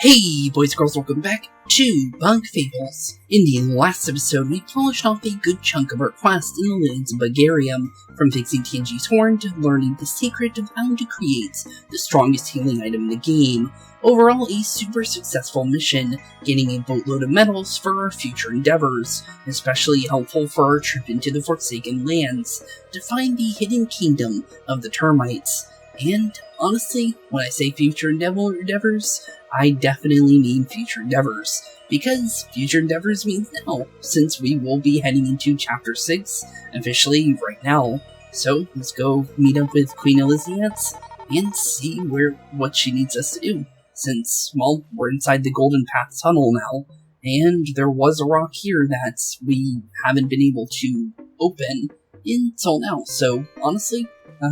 Hey boys and girls, welcome back to Bugfables. In the last episode, we polished off a good chunk of our quest in the lands of Bugaria, from fixing TNG's horn to learning the secret of how to create the strongest healing item in the game. Overall, a super successful mission, getting a boatload of medals for our future endeavors, especially helpful for our trip into the Forsaken Lands, to find the hidden kingdom of the termites. And honestly, when I say future endeavors, I definitely mean future endeavors, because future endeavors means now, since we will be heading into Chapter 6, officially right now. So, let's go meet up with Queen Elizabeth and see what she needs us to do, since, well, we're inside the Golden Path Tunnel now, and there was a rock here that we haven't been able to open until now, so honestly,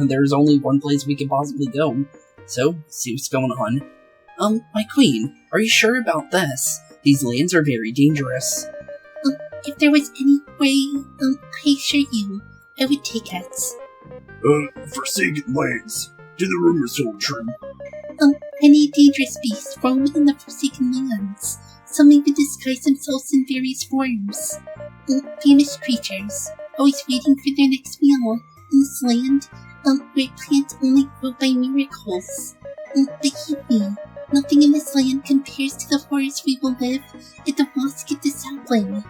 there's only one place we can possibly go, so see what's going on. My queen, are you sure about this? These lands are very dangerous. If there was any way, I assure you, I would take us. Forsaken lands. Do the rumors hold true? Any dangerous beasts roam in the Forsaken Lands. Some even disguise themselves in various forms. Famous creatures, always waiting for their next meal. In this land, where plants only grow by miracles. But heed me, nothing in this land compares to the horrors we will live if the wasps get the sapling.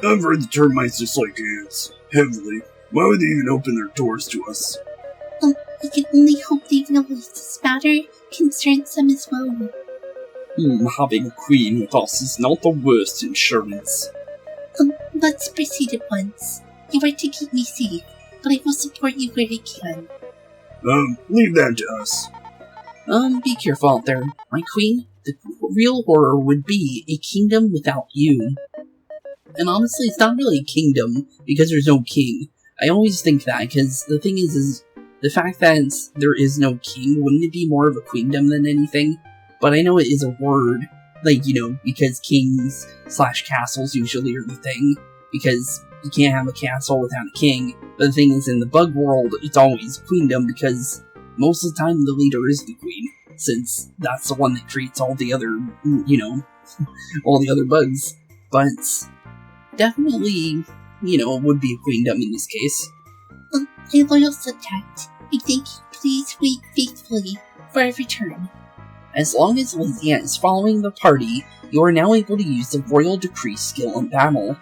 I've heard the termites dislike ants. Heavily. Why would they even open their doors to us? We can only hope they realize this matter concerns them as well. Having a queen with us is not the worst insurance. Let's proceed at once. You are to keep me safe, but I will support you where I can. Leave that to us. Be careful out there. My queen, the real horror would be a kingdom without you. And honestly, it's not really a kingdom, because there's no king. I always think that, because the thing is the fact that there is no king, wouldn't it be more of a queendom than anything? But I know it is a word, like, because kings/castles usually are the thing, because you can't have a castle without a king. But the thing is, in the bug world, it's always queendom, because most of the time the leader is the queen, since that's the one that creates all the other, all the other bugs. But definitely, it would be a queendom in this case. My loyal subject, I thank you. Please wait faithfully for our return. As long as Lydia is following the party, you are now able to use the Royal Decree skill in battle.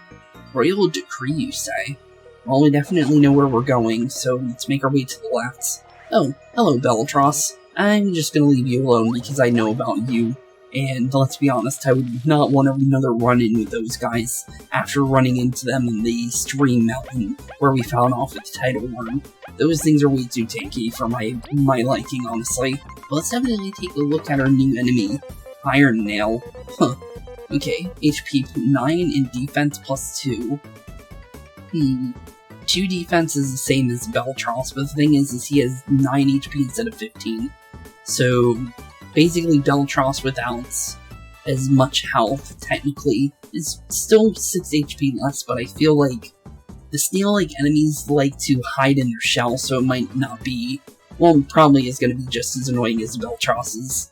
Royal Decree, you say? Well, we definitely know where we're going, so let's make our way to the left. Oh, hello, Bellatros. I'm just gonna leave you alone because I know about you. And let's be honest, I would not want another run-in with those guys after running into them in the Stream Mountain where we found off with the Tidal Worm. Those things are way too tanky for my liking, honestly. But let's definitely take a look at our new enemy, Iron Nail. Huh. Okay, HP 9 and defense +2. 2 defense is the same as Bellatros, but the thing is he has 9 HP instead of 15. So basically, Bellatros without as much health, technically, is still 6 HP less, but I feel like the snail-like enemies like to hide in their shell, so it might not be, well, probably is going to be just as annoying as Bellatros's.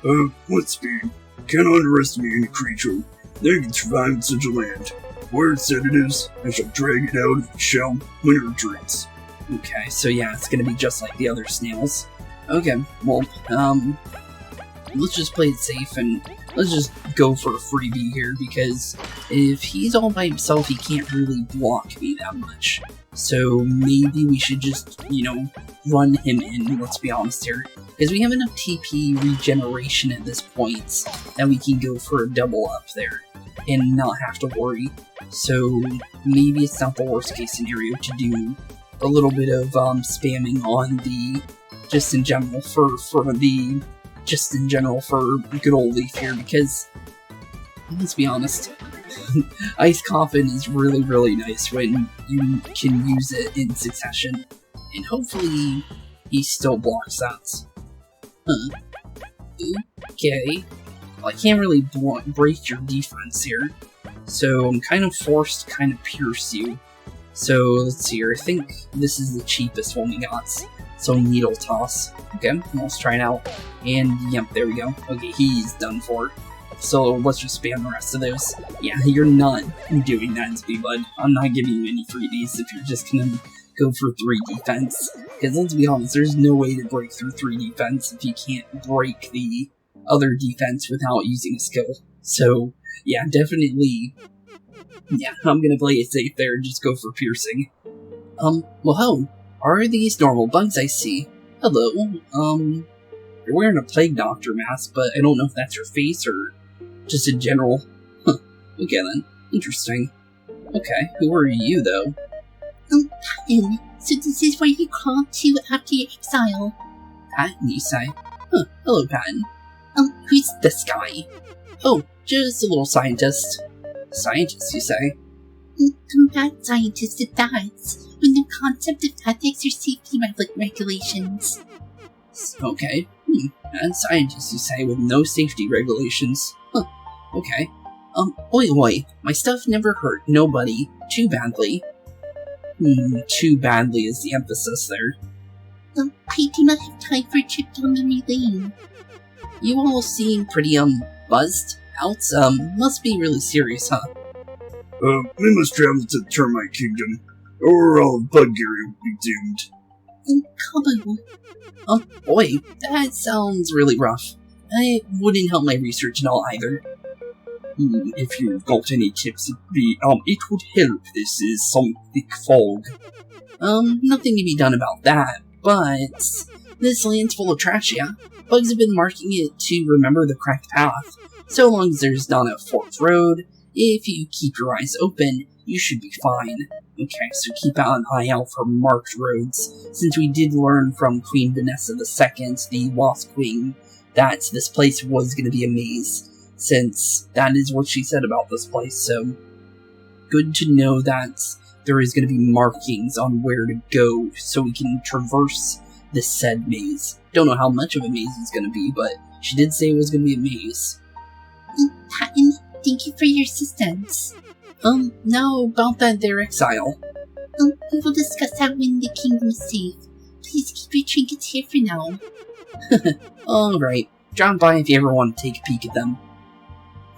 What speed? Can't underestimate any creature that can survive in such a land. Where its sedatives, I shall drag it out of its shell when it retreats. Okay, so yeah, it's going to be just like the other snails. Okay, well, let's just play it safe and let's just go for a freebie here, because if he's all by himself, he can't really block me that much. So maybe we should just, run him in, let's be honest here. Because we have enough TP regeneration at this point that we can go for a double up there and not have to worry. So maybe it's not the worst case scenario to do a little bit of spamming on the just in general for good old Leif here, because let's be honest, Ice Coffin is really, really nice when you can use it in succession, and hopefully he still blocks that. Okay, well, I can't really break your defense here, so I'm kind of forced to pierce you. So let's see here, I think this is the cheapest one we got. So needle toss. Okay, let's try it out. And yep, there we go. Okay, he's done for. So let's just spam the rest of those. Yeah, you're not doing that to me, bud. I'm not giving you any freebies if you're just gonna go for 3 defense. Because let's be honest, there's no way to break through 3 defense if you can't break the other defense without using a skill. So, yeah, definitely, yeah, I'm gonna play it safe there and just go for piercing. Well, ho, are these normal bugs I see? Hello, you're wearing a plague doctor mask, but I don't know if that's your face or just in general. Huh, okay then, interesting. Okay, who are you, though? Patton, so this is where you crawl to after your exile. Patton, you say? Huh, hello, Patton. Who's This guy? Oh, just a little scientist. Scientist, you say? combat scientist at that, with no concept of ethics or safety regulations. Okay, and scientist, you say, with no safety regulations. Huh, okay. Oi, my stuff never hurt nobody too badly. Too badly is the emphasis there. I do not have time for a trip down memory lane. You all seem pretty, buzzed out, must be really serious, huh? We must travel to the Termite Kingdom, or all of Bugaria will be doomed. Kabbu. Boy, that sounds really rough. It wouldn't help my research at all either. If you've got any tips, it would help. This is some thick fog. Nothing to be done about that, but this land's full of trash, yeah? Bugs have been marking it to remember the correct path. So long as there's not a forked road, if you keep your eyes open, you should be fine. Okay, so keep an eye out for marked roads, since we did learn from Queen Vanessa II, the Wasp Queen, that this place was going to be a maze, since that is what she said about this place, so good to know that there is going to be markings on where to go, so we can traverse this said maze. Don't know how much of a maze it's going to be, but she did say it was going to be a maze. Patton, thank you for your assistance. Now about that their exile. We will discuss that when the kingdom is safe. Please keep your trinkets here for now. Alright, drop by if you ever want to take a peek at them.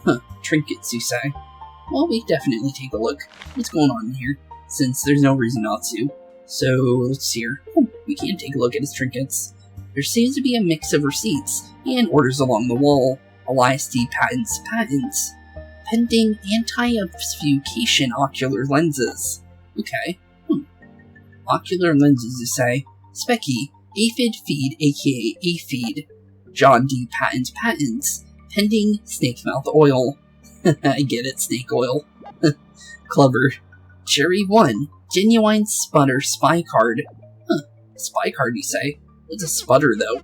Huh, trinkets, you say? Well, we definitely take a look. What's going on in here? Since there's no reason not to. So, let's see here. We can take a look at his trinkets. There seems to be a mix of receipts and orders along the wall. Elias D. Patton's patents. Pending anti-obfuscation ocular lenses. Okay. Ocular lenses, you say? Specky, Aphid Feed, aka Aphid. John D. Patton's patents. Pending snake mouth oil. I get it, snake oil. Clever. Cherry 1. Genuine Sputter Spy Card. Spy card, you say? What's a sputter, though?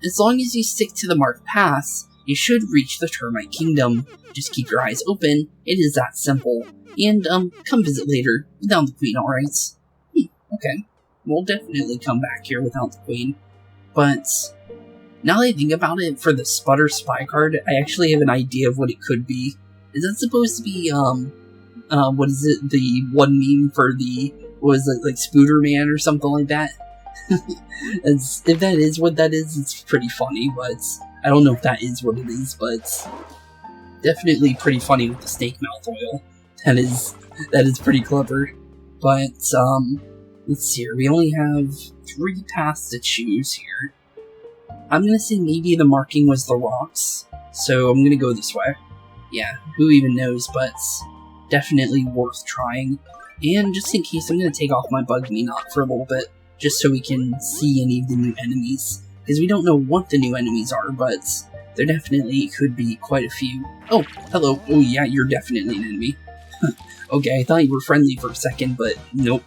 As long as you stick to the marked paths, you should reach the Termite Kingdom. Just keep your eyes open, it is that simple. And, come visit later, without the Queen, alright? Okay. We'll definitely come back here without the Queen. But, now that I think about it, for the Sputter Spy Card, I actually have an idea of what it could be. Is that supposed to be, what is it, the one meme for the, what is it, like Spooder Man or something like that? If that is what that is, it's pretty funny, but I don't know if that is what it is, but definitely pretty funny with the snake mouth oil. That is pretty clever. But, let's see here, we only have 3 paths to choose here. I'm gonna say maybe the marking was the rocks, so I'm gonna go this way. Yeah, who even knows, but definitely worth trying. And just in case, I'm gonna take off my bug me knot for a little bit, just so we can see any of the new enemies. Because we don't know what the new enemies are, but there definitely could be quite a few. Oh, hello. Oh yeah, you're definitely an enemy. Okay, I thought you were friendly for a second, but nope.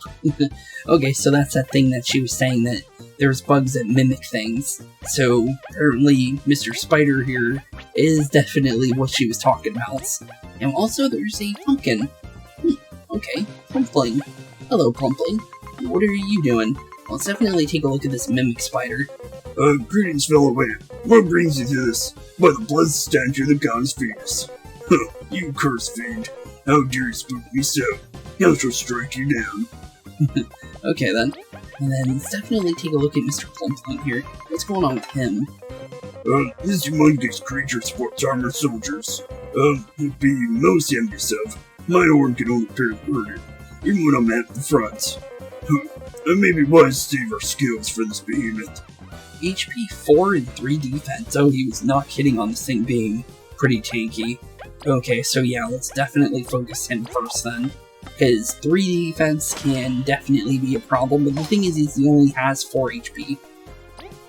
Okay, so that's that thing that she was saying, that there's bugs that mimic things. So, apparently, Mr. Spider here is definitely what she was talking about. And also, there's a pumpkin. Okay, Plumpling. Hello, Plumpling. What are you doing? Let's definitely take a look at this mimic spider. Greetings, fellow man. What brings you to this? By the blessed statue of the goddess Venus. Huh, you cursed fiend. How dare you spook me so? I shall strike you down. Okay then. And then let's definitely take a look at Mr. Plumpton here. What's going on with him? This humongous creature sports armored soldiers. Would be most envious of. My arm can only barely hurt it, even when I'm at the front. Maybe wise to save our skills for this behemoth. HP 4 and 3 defense. Oh, he was not kidding on this thing being pretty tanky. Okay, so yeah, let's definitely focus him first then. Because 3 defense can definitely be a problem, but the thing is he only has 4 HP.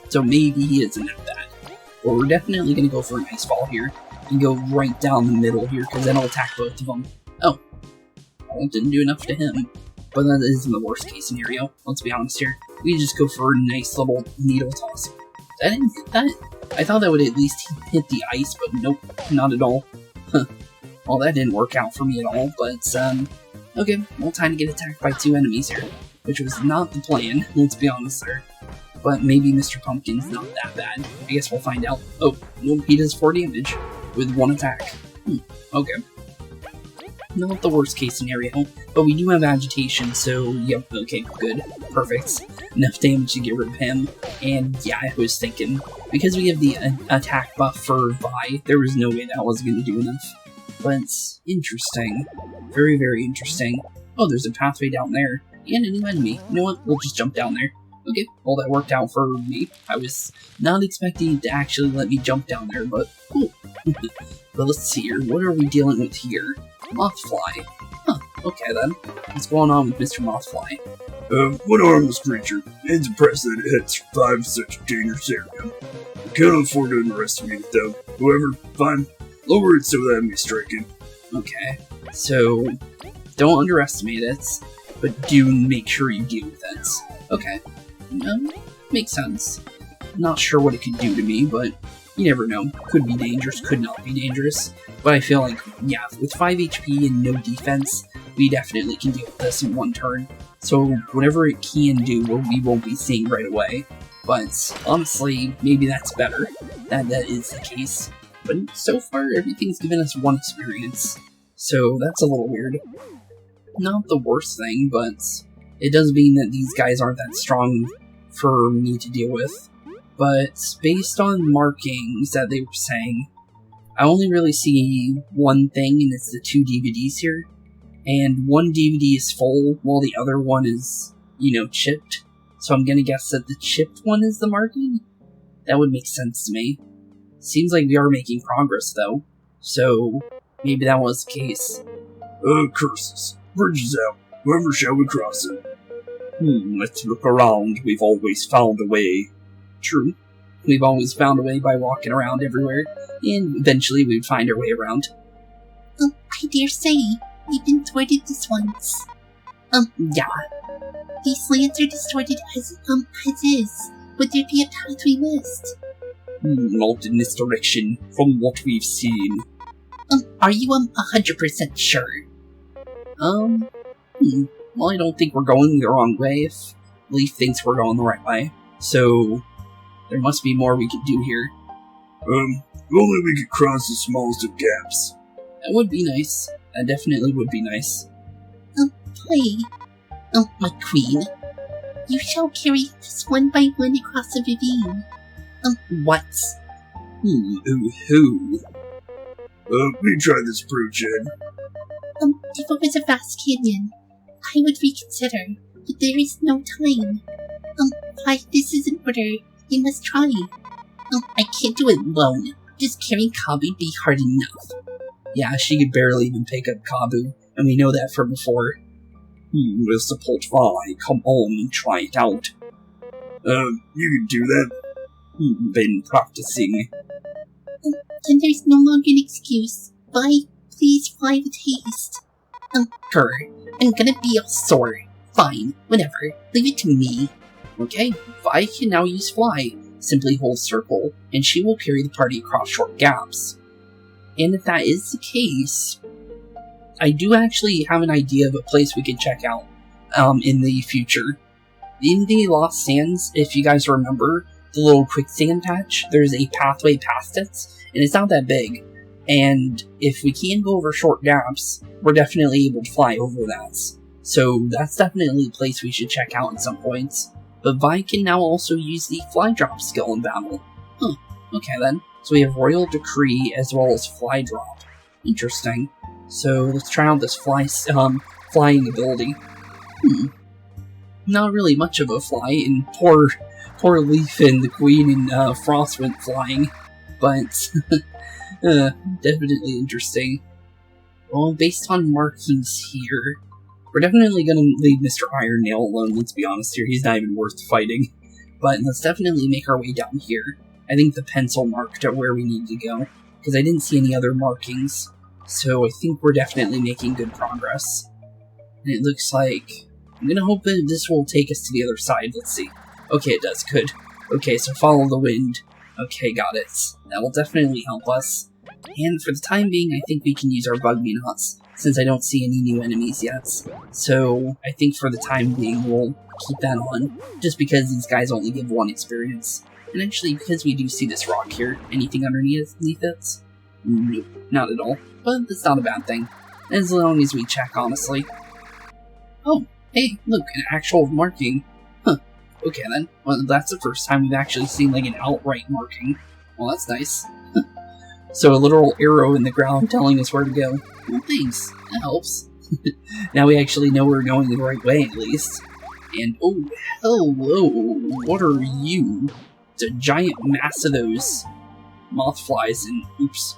So maybe he isn't that bad. But we're definitely going to go for an ice fall here. And go right down the middle here, because that'll attack both of them. Oh. Well, it didn't do enough to him. But that isn't the worst case scenario, let's be honest here. We just go for a nice little needle toss. I didn't hit that. I thought that would at least hit the ice, but nope, not at all. Huh. Well, that didn't work out for me at all, but, okay, well, time to get attacked by 2 enemies here. Which was not the plan, let's be honest there. But maybe Mr. Pumpkin's not that bad. I guess we'll find out. Oh, nope, he does 4 damage with 1 attack. Okay. Not the worst case scenario, but we do have agitation, so yep, okay, good, perfect. Enough damage to get rid of him, and yeah, I was thinking, because we have the attack buff for Vi, there was no way that was going to do enough. But it's interesting. Very, very interesting. Oh, there's a pathway down there, and a new enemy. You know what, we'll just jump down there. Okay, well that worked out for me. I was not expecting it to actually let me jump down there, but cool. But let's see here, what are we dealing with here? Mothfly. Huh, okay then. What's going on with Mr. Mothfly? One harmless creature. It's impressed that it had survived such a dangerous area. I can't afford to underestimate it though. However, fine. Lower it so that I may strike it. Okay, so don't underestimate it, but do make sure you deal with it. Okay, makes sense. Not sure what it could do to me, but you never know. Could be dangerous, could not be dangerous. But I feel like, yeah, with 5 HP and no defense, we definitely can deal with this in 1 turn. So whatever it can do, we won't be seeing right away. But honestly, maybe that's better. That is the case. But so far, everything's given us 1 experience. So that's a little weird. Not the worst thing, but it does mean that these guys aren't that strong for me to deal with. But based on markings that they were saying, I only really see 1 thing, and it's the 2 DVDs here. And 1 DVD is full, while the other one is, chipped. So I'm gonna guess that the chipped one is the marking? That would make sense to me. Seems like we are making progress, though. So, maybe that was the case. Curses. Bridge is out. Whoever shall we cross it? Let's look around. We've always found a way. True. We've always found a way by walking around everywhere, and eventually we'd find our way around. I dare say, we've been thwarted this once. Yeah. These lands are distorted as is. Would there be a path we missed? Not in this direction, from what we've seen. Are you 100% sure? Well, I don't think we're going the wrong way if Leif thinks we're going the right way. So, there must be more we could do here. If only we could cross the smallest of gaps. That would be nice. That definitely would be nice. Play. My queen. You shall carry us 1 by 1 across the ravine. What? Who? We try this approach, Ed. If it was a vast canyon, I would reconsider, but there is no time. This is an order. You must try. I can't do it alone. Just carrying Kabbu would be hard enough. Yeah, she could barely even pick up Kabbu, and we know that from before. We'll support Vi. Come on and try it out. You can do that? Been practicing. Then there's no longer an excuse. Vi, please fly with haste. Her. I'm gonna be all sore. Fine, whatever. Leave it to me. Okay, Vi can now use fly. Simply hold circle, and she will carry the party across short gaps. And if that is the case, I do actually have an idea of a place we can check out in the future. In the Lost Sands, if you guys remember, the little quicksand patch, there's a pathway past it, and it's not that big. And if we can go over short gaps, we're definitely able to fly over that. So that's definitely a place we should check out at some points. But Vi can now also use the fly drop skill in battle. Huh, okay then. So we have Royal Decree as well as Fly Drop. Interesting. So let's try out this flying ability. Not really much of a fly, and poor Leif and the Queen and Frost went flying. But, definitely interesting. Well, based on markings here, we're definitely gonna leave Mr. Iron Nail alone, let's be honest here. He's not even worth fighting. But let's definitely make our way down here. I think the pencil marked at where we need to go, because I didn't see any other markings. So I think we're definitely making good progress. And it looks like... I'm gonna hope that this will take us to the other side. Let's see. Okay, it does. Good. Okay, so follow the wind. Okay, got it. That will definitely help us. And for the time being, I think we can use our bug nuts, since I don't see any new enemies yet. So I think for the time being, we'll keep that on, just because these guys only give 1 experience. And actually, because we do see this rock here, anything underneath it? Nope, not at all. But that's not a bad thing, as long as we check, honestly. Oh, hey, look, an actual marking. Huh, okay then. Well, that's the first time we've actually seen, like, an outright marking. Well, that's nice. So a literal arrow in the ground telling us where to go. Well, thanks. That helps. Now we actually know we're going the right way, at least. And, oh, hello, what are you? It's a giant mass of those moth flies, and oops.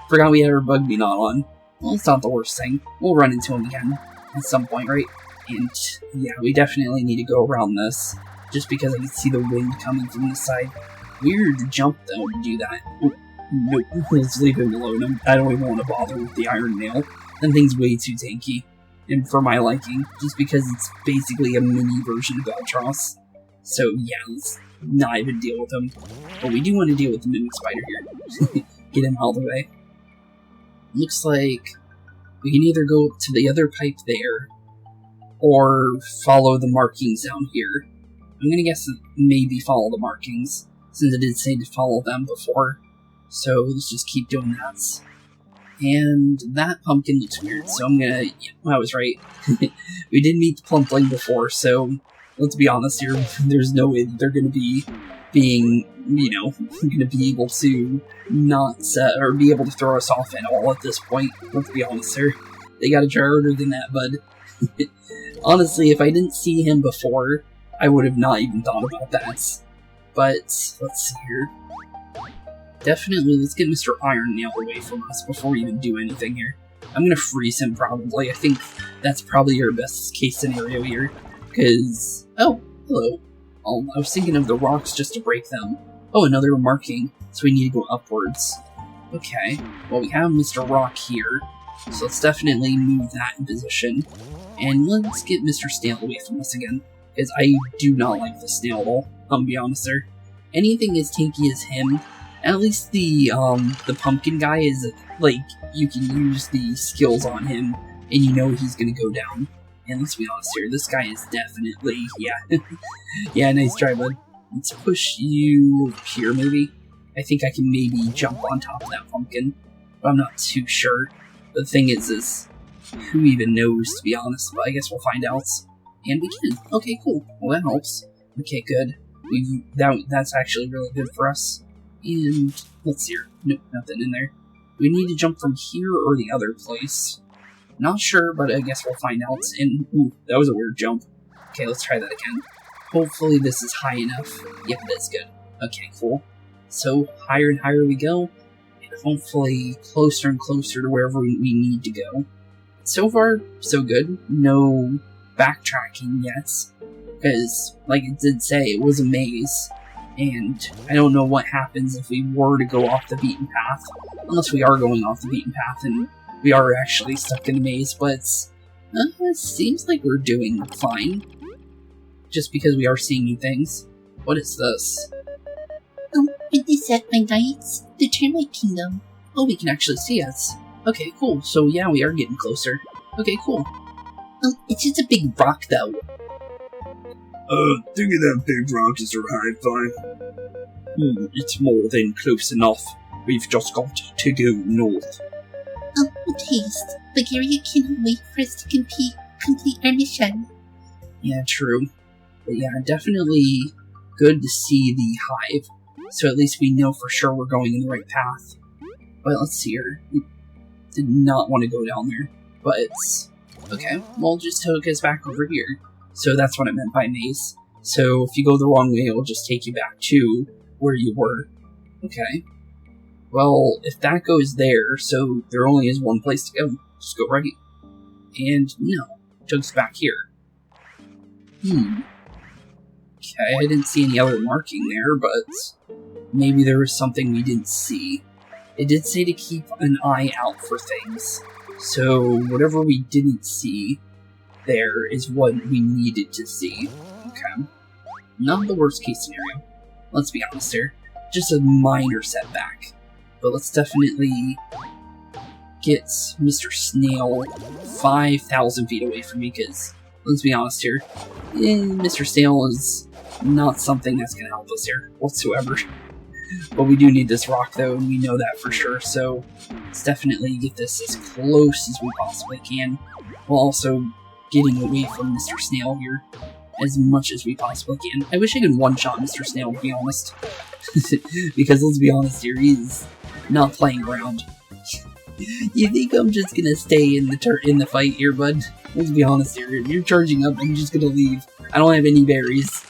Forgot we had our bug knot on. Well, it's not the worst thing. We'll run into him again at some point, right? And, yeah, we definitely need to go around this, just because I can see the wind coming from this side. Weird jump, though, to do that. Ooh. Nope, let's leave him alone. I don't even want to bother with the Iron Nail. That thing's way too tanky, and for my liking, just because it's basically a mini version of Altross. So yeah, let's not even deal with him. But we do want to deal with the Mimic Spider here. Get him out of the way. Looks like we can either go up to the other pipe there, or follow the markings down here. I'm gonna guess that maybe follow the markings, since it did say to follow them before. So let's just keep doing that. And that pumpkin looks weird, so I'm gonna... Yeah, I was right. We did meet the Plumpling before, so let's be honest here. There's no way that they're gonna be being, you know, gonna be able to not, or be able to throw us off at all at this point. Let's be honest here. They gotta try harder than that, bud. Honestly, if I didn't see him before, I would have not even thought about that. But, let's see here. Definitely, let's get Mr. Iron Nail away from us before we even do anything here. I'm gonna freeze him, probably. I think that's probably our best case scenario here. Because... Oh, hello. Oh, I was thinking of the rocks just to break them. Oh, another marking. So we need to go upwards. Okay. Well, we have Mr. Rock here. So let's definitely move that in position. And let's get Mr. Snail away from us again. Because I do not like the snail at all. I'll be honest there. Anything as tanky as him... At least the pumpkin guy is, like, you can use the skills on him, and you know he's gonna go down. And let's be honest here, this guy is definitely, yeah. Yeah, nice try, bud. Let's push you here, maybe. I think I can maybe jump on top of that pumpkin, but I'm not too sure. The thing is who even knows, to be honest, but I guess we'll find out. And we can. Okay, cool. Well, that helps. Okay, good. That's actually really good for us. And let's see here. Nope, nothing in there. We need to jump from here or the other place. Not sure, but I guess we'll find out. And ooh, that was a weird jump. Okay, let's try that again. Hopefully this is high enough. Yep, that's good. Okay, cool. So higher and higher we go, and hopefully closer and closer to wherever we need to go. So far, so good. No backtracking yet, because like it did say, it was a maze. And I don't know what happens if we were to go off the beaten path. Unless we are going off the beaten path and we are actually stuck in a maze, but it seems like we're doing fine. Just because we are seeing new things. What is this? It is that, my knights, the termite kingdom. Oh, we can actually see us. Okay, cool. So yeah, we are getting closer. Okay, cool. It's just a big rock, though. Think of that big rock as our hive vine. It's more than close enough. We've just got to go north. With haste. Bugaria cannot wait for us to compete complete our mission. Yeah, true. But yeah, definitely good to see the hive. So at least we know for sure we're going in the right path. But let's see here. We did not want to go down there. But, okay, well, just took us back over here. So that's what I meant by maze. So if you go the wrong way, it'll just take you back to where you were. Okay. Well, if that goes there, so there only is one place to go. Just go right. And no, it took us back here. Okay, I didn't see any other marking there, but maybe there was something we didn't see. It did say to keep an eye out for things. So whatever we didn't see there is what we needed to see. Okay. Not the worst case scenario. Let's be honest here. Just a minor setback. But let's definitely get Mr. Snail 5,000 feet away from me, because, let's be honest here, Mr. Snail is not something that's going to help us here whatsoever. But we do need this rock, though, and we know that for sure, so let's definitely get this as close as we possibly can, while also getting away from Mr. Snail here as much as we possibly can. I wish I could one-shot Mr. Snail, to be honest. Because let's be honest here, he's not playing around. You think I'm just gonna stay in the fight here, bud? Let's be honest here. If you're charging up, I'm just gonna leave. I don't have any berries.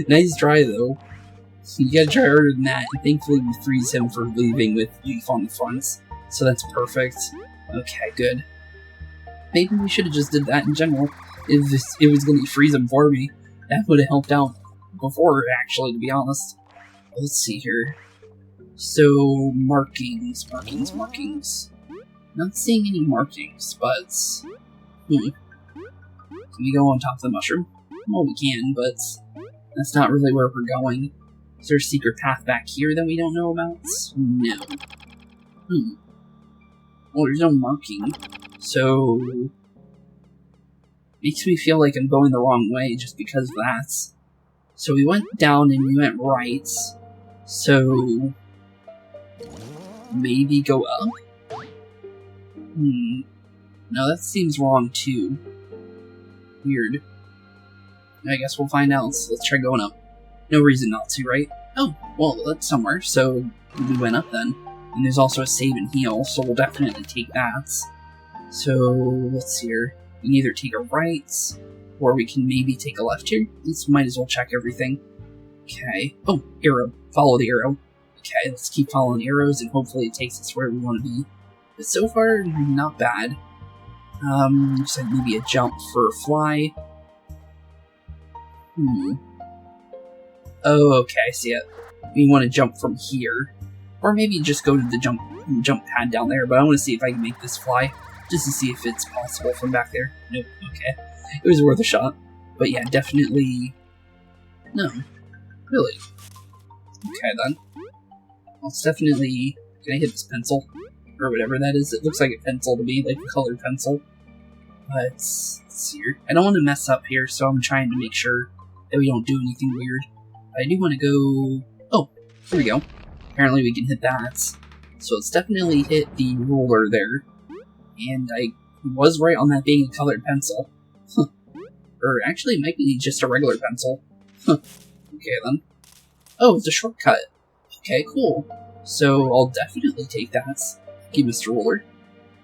Nice try, though. You gotta try harder than that. And thankfully, we freeze him for leaving with Leif on the fronts. So that's perfect. Okay, good. Maybe we should have just did that in general. If it was gonna freeze him for me, that would have helped out before, actually, to be honest. Let's see here. So, markings. Not seeing any markings, but... Can we go on top of the mushroom? Well, we can, but that's not really where we're going. Is there a secret path back here that we don't know about? No. Well, there's no marking, so... Makes me feel like I'm going the wrong way just because of that. So we went down and we went right. So... maybe go up? No, that seems wrong too. Weird. I guess we'll find out, so let's try going up. No reason not to, right? Oh, well, that's somewhere, so we went up then. And there's also a save and heal, so we'll definitely take that. So, let's see here. We can either take a right, or we can maybe take a left here. Let's might as well check everything. Okay. Oh, arrow. Follow the arrow. Okay, let's keep following arrows, and hopefully it takes us where we want to be. But so far, not bad. Looks like maybe a jump for a fly. Oh, okay, I see it. We want to jump from here. Or maybe just go to the jump pad down there, but I want to see if I can make this fly. Just to see if it's possible from back there. Nope, okay. It was worth a shot. But yeah, definitely... No. Really. Okay, then. Well, it's definitely... Can I hit this pencil? Or whatever that is. It looks like a pencil to me, like a colored pencil. But, let's see here. I don't want to mess up here, so I'm trying to make sure that we don't do anything weird. I do want to go... Oh, here we go. Apparently we can hit that. So let's definitely hit the ruler there. And I was right on that being a colored pencil. Or actually, it might be just a regular pencil. Okay, then. Oh, it's a shortcut. Okay, cool. So I'll definitely take that. Thank you, Mr. Ruler.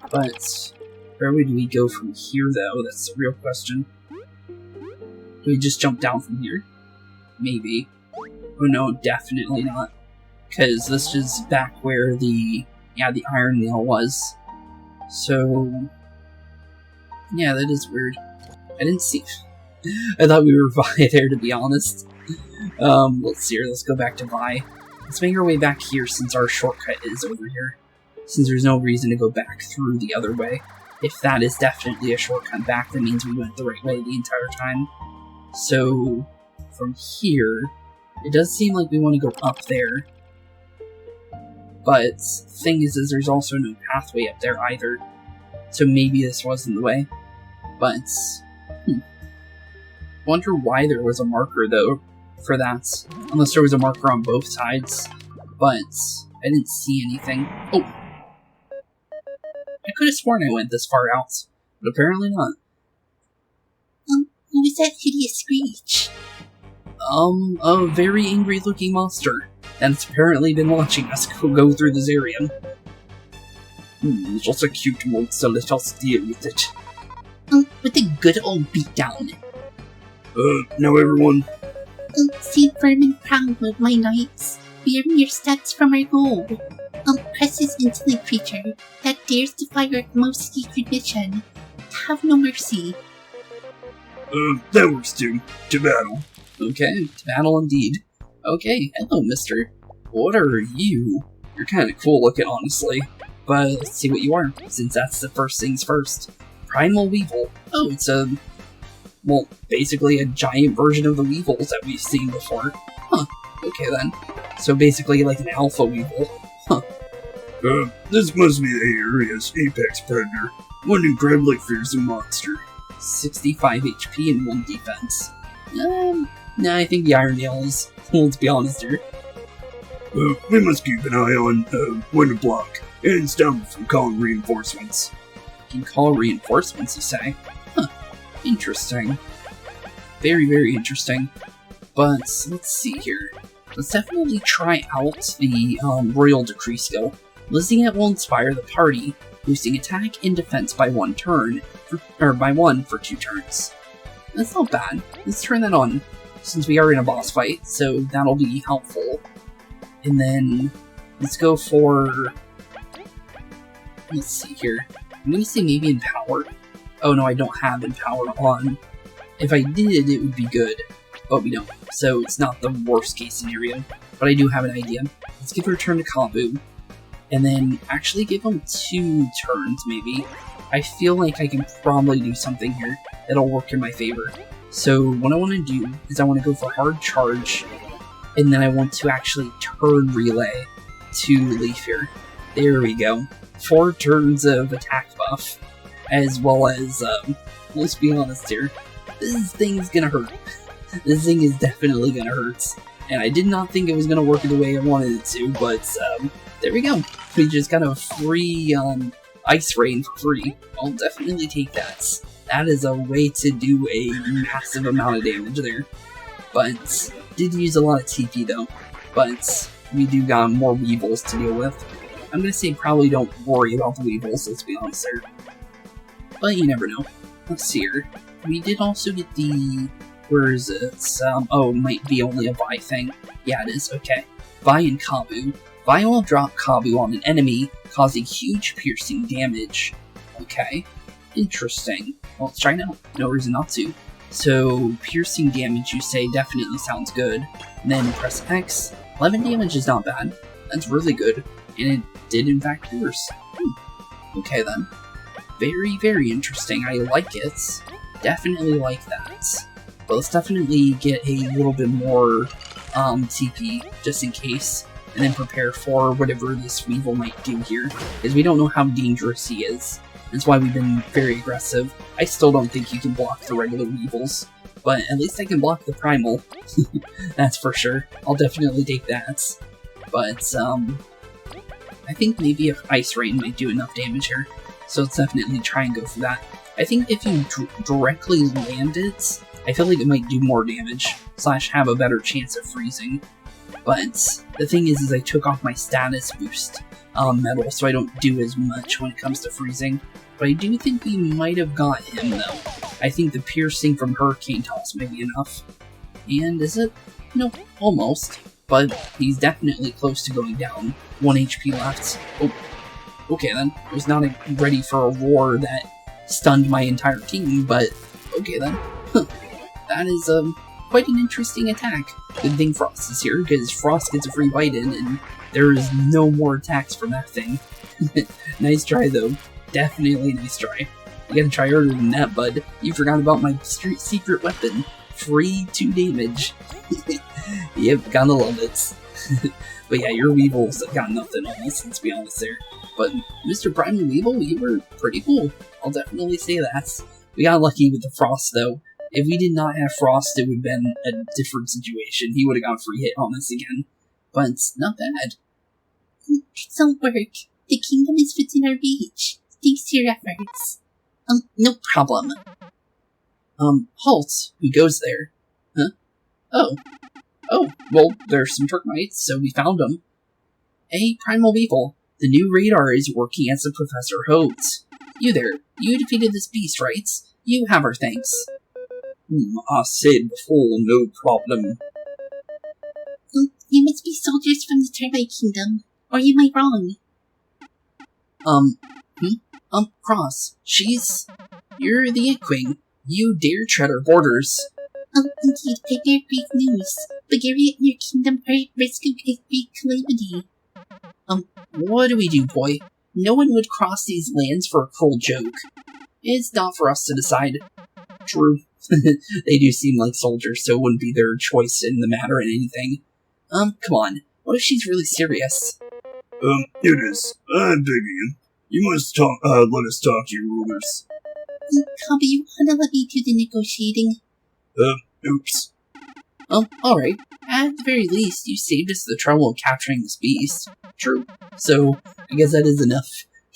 But where would we go from here, though? That's the real question. Do we just jump down from here? Maybe. Oh no, definitely not. Because this is back where the iron nail was. So, yeah, that is weird. I didn't see... I thought we were Vi there, to be honest. Let's see here, let's go back to Vi. Let's make our way back here since our shortcut is over here. Since there's no reason to go back through the other way. If that is definitely a shortcut back, that means we went the right way the entire time. So, from here, it does seem like we want to go up there. But, the thing is there's also no pathway up there either. So maybe this wasn't the way. But, wonder why there was a marker, though, for that. Unless there was a marker on both sides. But, I didn't see anything. Oh! I could have sworn I went this far out. But apparently not. Who was that hideous screech? A very angry-looking monster that's apparently been watching us go through this area. Just a cute monster, let us deal with it. With a good old beatdown. Now everyone... Stand firm and proud, my knights. We are mere steps from our goal. Press this insolent creature that dares defy our most secret mission. Have no mercy. That works too. To battle. Okay, to battle indeed. Okay, hello, mister. What are you? You're kinda cool looking, honestly. But let's see what you are, since that's the first things first. Primal Weevil. Oh, it's well, basically a giant version of the Weevils that we've seen before. Huh, okay then. So basically like an alpha Weevil. Huh. This must be the area's apex predator. One incredibly fearsome monster. 65 HP and 1 defense. Nah, I think the Iron Nail is, let's be honest here. We must keep an eye on, when to block, and stop them from calling reinforcements. You can call reinforcements, you say? Huh, interesting. Very, very interesting. But, let's see here. Let's definitely try out the, Royal Decree skill. Listing it will inspire the party, boosting attack and defense by 1 turn, by 1 for 2 turns. That's not bad. Let's turn that on, since we are in a boss fight, so that'll be helpful. And then, let's go for... Let's see here. I'm gonna say maybe Empower. Oh no, I don't have Empower on. If I did, it would be good. But we don't, so it's not the worst case scenario. But I do have an idea. Let's give a return to Kabbu. And then actually give him 2 turns, maybe. I feel like I can probably do something here that'll work in my favor. So what I want to do is I want to go for Hard Charge, and then I want to actually turn Relay to Leif here. There we go. 4 turns of attack buff, as well as, let's be honest here, this thing's gonna hurt. This thing is definitely gonna hurt. And I did not think it was gonna work the way I wanted it to, but, there we go. We just got a free, Ice Rain for free. I'll definitely take that. That is a way to do a massive amount of damage there. But, did use a lot of TP though. But, we do got more Weevils to deal with. I'm gonna say probably don't worry about the Weevils, let's be honest there. But you never know. Let's see here. We did also get the... Where is it? Oh, it might be only a Vi thing. Yeah, it is, okay. Vi and Kabbu. Vi will drop Kabbu on an enemy, causing huge piercing damage. Okay. Interesting. Well, let's try now. No reason not to. So, piercing damage, you say, definitely sounds good. And then press X. 11 damage is not bad. That's really good. And it did, in fact, pierce. Okay, then. Very, very interesting. I like it. Definitely like that. But let's definitely get a little bit more TP, just in case. And then prepare for whatever this Weevil might do here. Because we don't know how dangerous he is. That's why we've been very aggressive. I still don't think you can block the regular Weevils. But at least I can block the Primal. That's for sure. I'll definitely take that. But, I think maybe if Ice Rain might do enough damage here. So let's definitely try and go for that. I think if you directly land it, I feel like it might do more damage, / have a better chance of freezing. But the thing is I took off my status boost medal, so I don't do as much when it comes to freezing. But I do think we might have got him, though. I think the piercing from Hurricane Toss may be enough. And is it? No, almost. But he's definitely close to going down. 1 HP left. Oh, okay then. I was not ready for a roar that stunned my entire team, but okay then. That is quite an interesting attack. Good thing Frost is here, because Frost gets a free bite in, and there is no more attacks from that thing. Nice try though. Definitely nice try. You gotta try harder than that, bud. You forgot about my secret weapon. Free 2 damage. Yep, gotta love it. But yeah, your Weevils have got nothing on us, let's be honest there. But Mr. Primal Weevil, you were pretty cool. I'll definitely say that. We got lucky with the Frost though. If we did not have Frost, it would have been a different situation. He would have got a free hit on us again. But it's not bad. Excellent work. The kingdom is within our reach. Thanks to your efforts. No problem. Halt, who goes there? Huh? Oh, well, there's some termites, so we found them. Hey, Primal Weevil, the new radar is working as the professor hoped. You there, you defeated this beast, right? You have our thanks. I said before, no problem. You must be soldiers from the termite kingdom, or am I wrong? Cross, you're the It Queen. You dare tread our borders. Indeed, I bear great news. Bugaria and your kingdom are at risk of a great calamity. What do we do, boy? No one would cross these lands for a cruel joke. It's not for us to decide. True. They do seem like soldiers, so it wouldn't be their choice in the matter and anything. Come on. What if she's really serious? It is. I'm begging you. You must let us talk to your rulers. Kabbu, you wanna let me do the negotiating? Oops. Alright. At the very least, you saved us the trouble of capturing this beast. True. So, I guess that is enough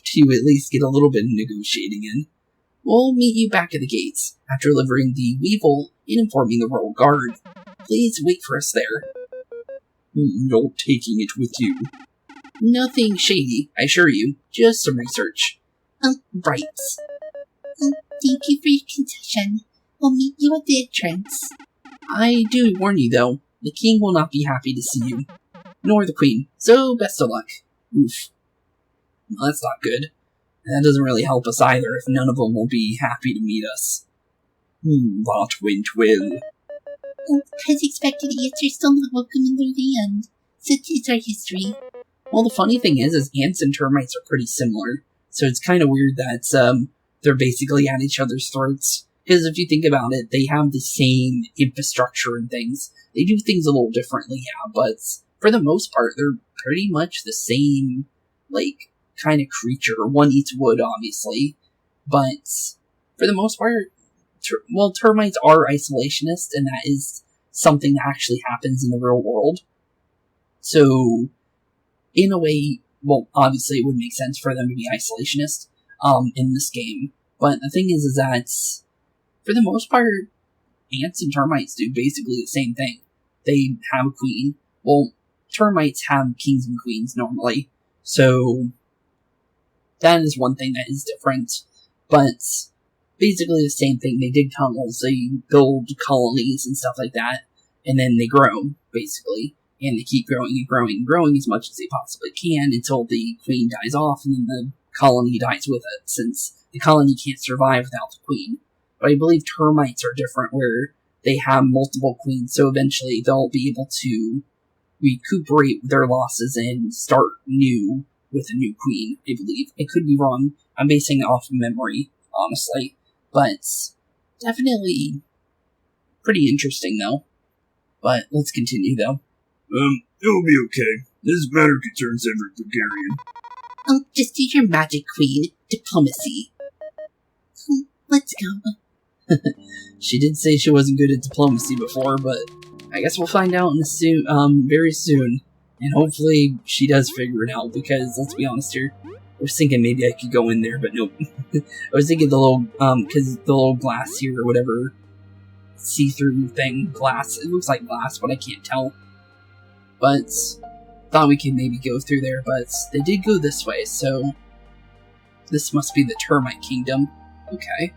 to at least get a little bit of negotiating in. We'll meet you back at the gates, after delivering the Weevil and informing the Royal Guard. Please wait for us there. You're taking it with you. Nothing shady, I assure you. Just some research. Right. Thank you for your concession. We'll meet you at the entrance. I do warn you, though, the king will not be happy to see you. Nor the queen, so best of luck. Oof. Well, that's not good. And that doesn't really help us either if none of them will be happy to meet us. That went well. As expected, ants are still not welcome in their land. Such is our history. Well, the funny thing is ants and termites are pretty similar. So it's kind of weird that they're basically at each other's throats. Because if you think about it, they have the same infrastructure and things. They do things a little differently, yeah, but for the most part, they're pretty much the same, like, kind of creature. One eats wood, obviously, but for the most part, termites are isolationist, and that is something that actually happens in the real world. So, in a way, well, obviously it would make sense for them to be isolationist in this game, but the thing is that for the most part, ants and termites do basically the same thing. They have a queen. Well, termites have kings and queens normally, so that is one thing that is different, but basically the same thing. They dig tunnels, they build colonies and stuff like that, and then they grow, basically, and they keep growing and growing and growing as much as they possibly can until the queen dies off, and then the colony dies with it, since the colony can't survive without the queen. But I believe termites are different, where they have multiple queens, so eventually they'll be able to recuperate their losses and start new with a new queen, I believe. I could be wrong. I'm basing it off of memory, honestly. But definitely pretty interesting, though. But let's continue, though. It'll be okay. This matter concerns every Bulgarian. Just do your magic, queen. Diplomacy. Let's go. She did say she wasn't good at diplomacy before, but I guess we'll find out very soon. And hopefully she does figure it out, because let's be honest here, I was thinking maybe I could go in there, but nope. I was thinking the little, because the little glass here, or whatever, see-through thing, glass, it looks like glass, but I can't tell. But, thought we could maybe go through there, but they did go this way, so this must be the Termite Kingdom. Okay.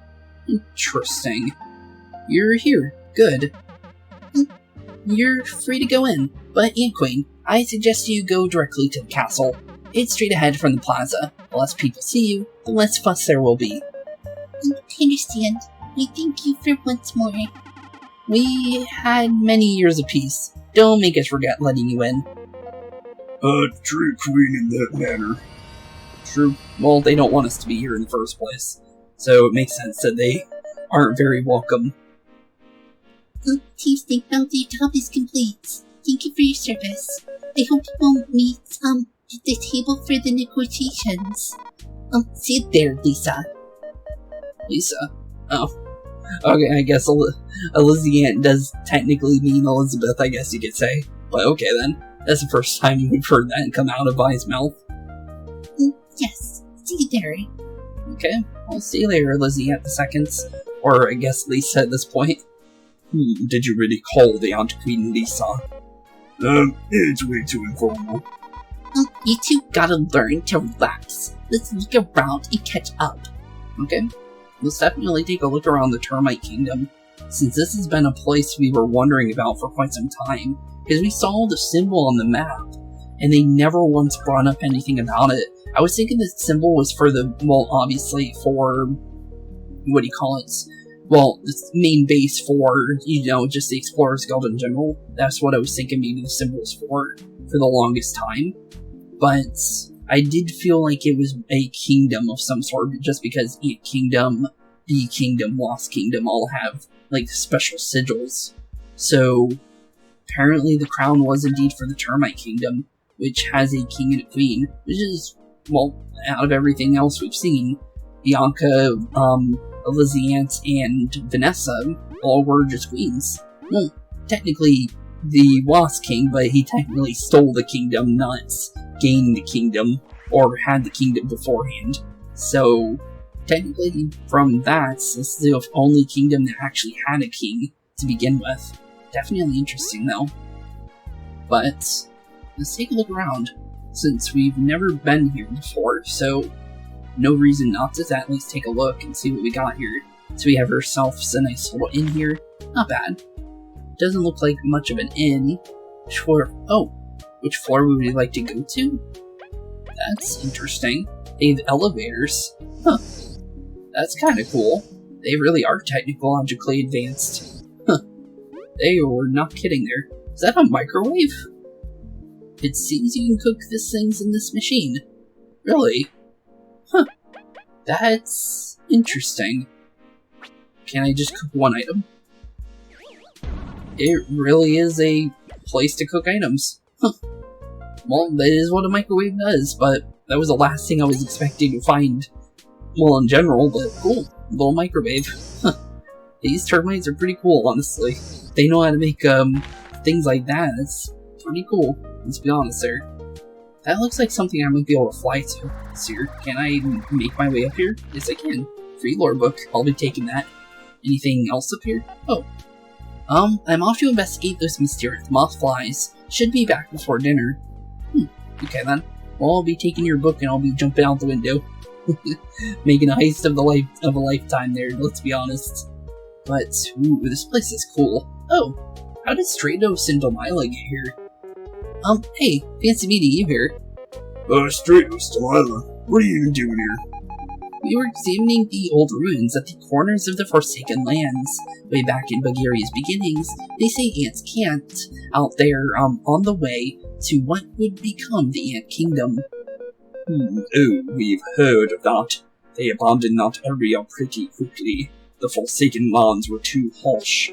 Interesting. You're here. Good. You're free to go in, but Ant Queen, I suggest you go directly to the castle. It's straight ahead from the plaza. The less people see you, the less fuss there will be. I understand. I thank you for once more. We had many years of peace. Don't make us forget letting you in. True queen in that manner. True. Well, they don't want us to be here in the first place, so it makes sense that they aren't very welcome. Team's think now the job is complete. Thank you for your service. I hope we'll meet, at the table for the negotiations. Sit there, Lisa. Lisa? Oh. Okay, I guess Elizabeth does technically mean Elizabeth, I guess you could say. But okay then. That's the first time we've heard that come out of Vi's mouth. Yes, see you there. Okay, I'll see you later, Elizabeth the seconds. Or I guess Lisa at this point. Did you really call the Aunt Queen Lisa? It's way too informal. You two gotta learn to relax. Let's look around and catch up. Okay, let's definitely take a look around the Termite Kingdom, since this has been a place we were wondering about for quite some time, because we saw the symbol on the map, and they never once brought up anything about it. I was thinking the symbol was for the, well, obviously for, what do you call it? Well, the main base for, you know, just the Explorers Guild in general. That's what I was thinking maybe the symbol was for the longest time. But I did feel like it was a kingdom of some sort, just because Ant Kingdom, Bee Kingdom, Lost Kingdom all have, like, special sigils. So, apparently the crown was indeed for the Termite Kingdom, which has a king and a queen, which is, well, out of everything else we've seen, Bianca, Elizant, and Vanessa all were just queens. Well, technically the Wasp King, but he technically stole the kingdom, not gained the kingdom, or had the kingdom beforehand. So, technically, from that, this is the only kingdom that actually had a king to begin with. Definitely interesting, though. But, let's take a look around, since we've never been here before, so no reason not to at least take a look and see what we got here. So we have ourselves a nice little inn here. Not bad. Doesn't look like much of an inn. Which floor would we like to go to? That's interesting. They have elevators. Huh. That's kind of cool. They really are technologically advanced. Huh. They were not kidding there. Is that a microwave? It seems you can cook these things in this machine. Really? Huh. That's interesting. Can I just cook one item? It really is a place to cook items. Huh. Well, that is what a microwave does, but that was the last thing I was expecting to find. Well, in general, but cool. Little microwave. Huh. These termites are pretty cool, honestly. They know how to make, things like that. That's pretty cool. Let's be honest there. That looks like something I might be able to fly to. Sir, can I make my way up here? Yes, I can. Free lore book. I'll be taking that. Anything else up here? Oh. I'm off to investigate those mysterious moth flies. Should be back before dinner. Okay then. Well, I'll be taking your book and I'll be jumping out the window. Making a heist of a lifetime there, let's be honest. But, ooh, this place is cool. Oh, how did Stratos and Delilah get here? Hey, fancy meeting you here. Stratos, Delilah, what are you doing here? We were examining the old ruins at the corners of the Forsaken Lands. Way back in Bugaria's beginnings, they say ants camped out there, on the way to what would become the Ant Kingdom. Oh, we've heard of that. They abandoned that area pretty quickly. The Forsaken Lands were too harsh.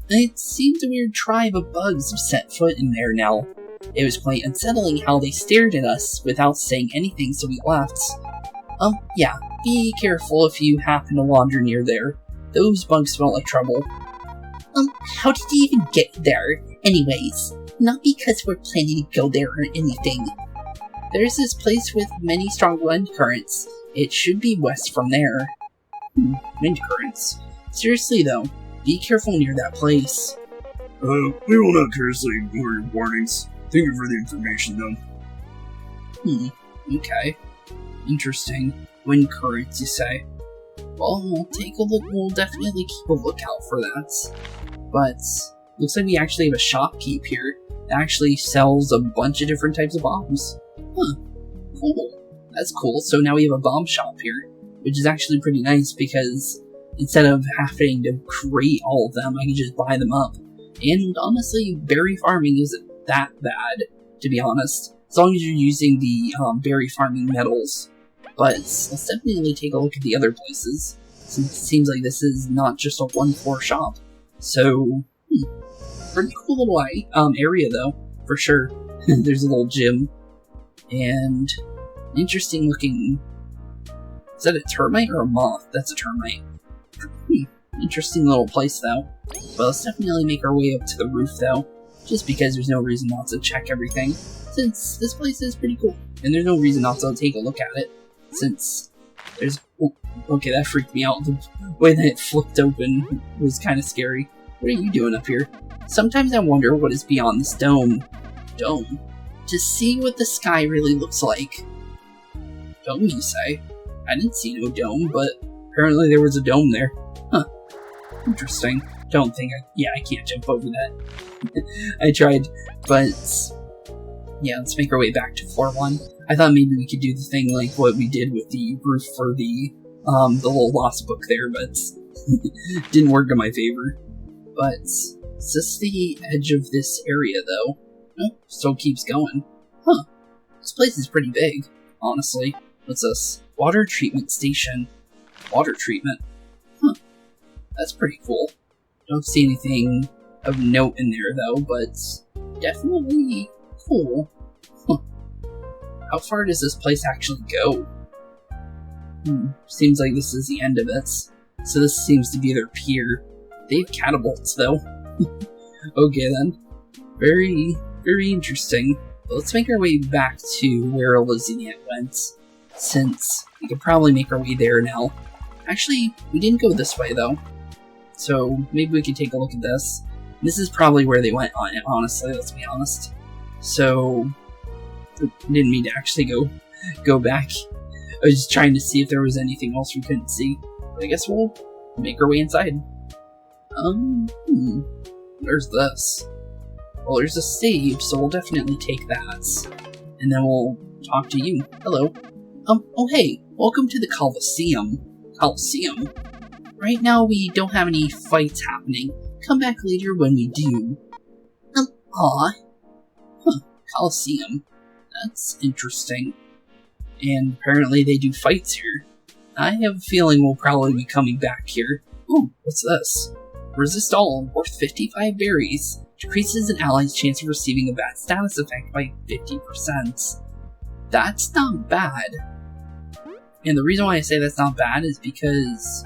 It seems a weird tribe of bugs have set foot in there now. It was quite unsettling how they stared at us without saying anything, so we left. Yeah, be careful if you happen to wander near there. Those bugs smell like trouble. How did you even get there? Anyways, not because we're planning to go there or anything. There's this place with many strong wind currents. It should be west from there. Wind currents. Seriously though, be careful near that place. We will not carelessly ignore your warnings. Thank you for the information, though. Okay. Interesting. Wind currents, you say? Well, we'll take a look. We'll definitely keep a lookout for that. But, looks like we actually have a shopkeep here that actually sells a bunch of different types of bombs. Cool. That's cool. So now we have a bomb shop here, which is actually pretty nice because instead of having to create all of them, I can just buy them up. And honestly, berry farming isn't that bad, to be honest, as long as you're using the berry farming metals. But let's definitely take a look at the other places, since it seems like this is not just a one-floor shop. So, pretty cool little area though, for sure. There's a little gym, and interesting looking. Is that a termite or a moth? That's a termite. Interesting little place though. But let's definitely make our way up to the roof though, just because there's no reason not to check everything, since this place is pretty cool. And there's no reason not to take a look at it, since there's... Okay, that freaked me out. The way that it flipped open was kind of scary. What are you doing up here? Sometimes I wonder what is beyond this dome. Dome? To see what the sky really looks like. Dome, you say? I didn't see no dome, but apparently there was a dome there. Huh. Interesting. Don't think I can't jump over that. I tried, but yeah, let's make our way back to floor 1. I thought maybe we could do the thing like what we did with the roof for the little lost book there, but didn't work in my favor. But is this the edge of this area, though? Oh, still keeps going. Huh. This place is pretty big, honestly. What's this? Water treatment station. Water treatment? Huh. That's pretty cool. Don't see anything of note in there, though, but definitely cool. Huh. How far does this place actually go? Seems like this is the end of it. So this seems to be their pier. They have catapults, though. Okay, then. Very, very interesting. But let's make our way back to where Elizabeth went, since we could probably make our way there now. Actually, we didn't go this way, though. So maybe we could take a look at this. This is probably where they went on it, honestly, let's be honest. So, didn't mean to actually go back. I was just trying to see if there was anything else we couldn't see. But I guess we'll make our way inside. Where's this? Well, there's a save, so we'll definitely take that. And then we'll talk to you. Hello. Oh hey, welcome to the Coliseum. Coliseum? Right now we don't have any fights happening. Come back later when we do. Aw. Huh, Coliseum. That's interesting. And apparently they do fights here. I have a feeling we'll probably be coming back here. Ooh, what's this? Resist all, worth 55 berries. Decreases an ally's chance of receiving a bad status effect by 50%. That's not bad. And the reason why I say that's not bad is because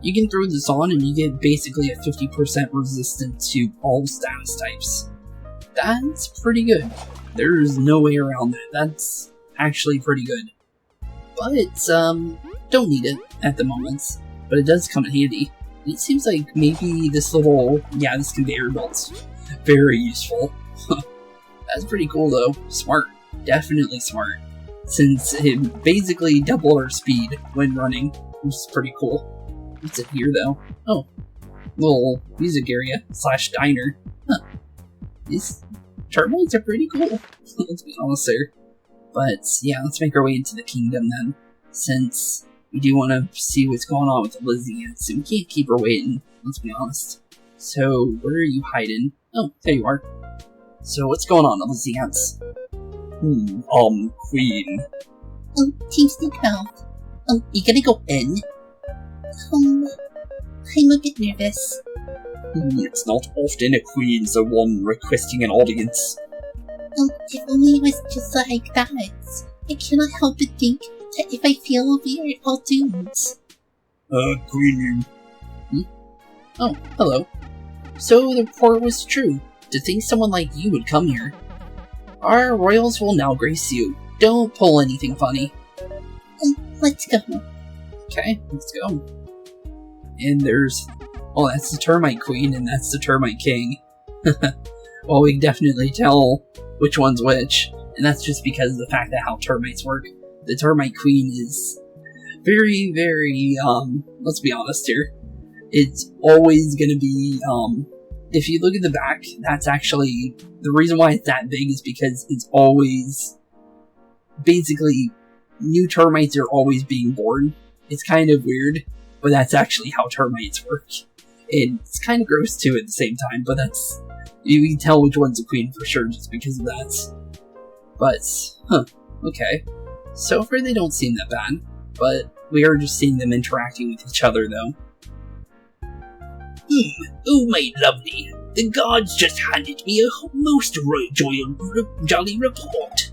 you can throw this on and you get basically a 50% resistance to all status types. That's pretty good. There's no way around that. That's actually pretty good. But, don't need it at the moment. But it does come in handy. And it seems like maybe this this conveyor belt's very useful. That's pretty cool though. Smart. Definitely smart. Since it basically doubled our speed when running, which is pretty cool. What's in here though? Oh. Little music area / diner. Huh. These termites are pretty cool. Let's be honest there. But yeah, let's make our way into the kingdom then. Since we do want to see what's going on with Elizabeth, so we can't keep her waiting, let's be honest. So, where are you hiding? Oh, there you are. So, what's going on, Elizabeth? Queen. Oh, Team Sneakmouth. Oh, you gonna go in? I'm a bit nervous. It's not often a queen's the one requesting an audience. Oh, if only it was just like that. I cannot help but think that if I feel we are all doomed. Queen, you... Oh, hello. So the report was true. To think someone like you would come here. Our royals will now grace you. Don't pull anything funny. Let's go. Okay, let's go. And there's... Oh, that's the Termite Queen, and that's the Termite King. Well, we can definitely tell which one's which, and that's just because of the fact that how termites work. The Termite Queen is very, very, let's be honest here. It's always gonna be, if you look at the back, that's actually, the reason why it's that big is because it's always, basically, new termites are always being born. It's kind of weird, but that's actually how termites work. And it's kind of gross too at the same time, but that's, you can tell which one's a queen for sure just because of that. But, okay. So far they don't seem that bad, but we are just seeing them interacting with each other though. Oh my lovely, the gods just handed me a most jolly report.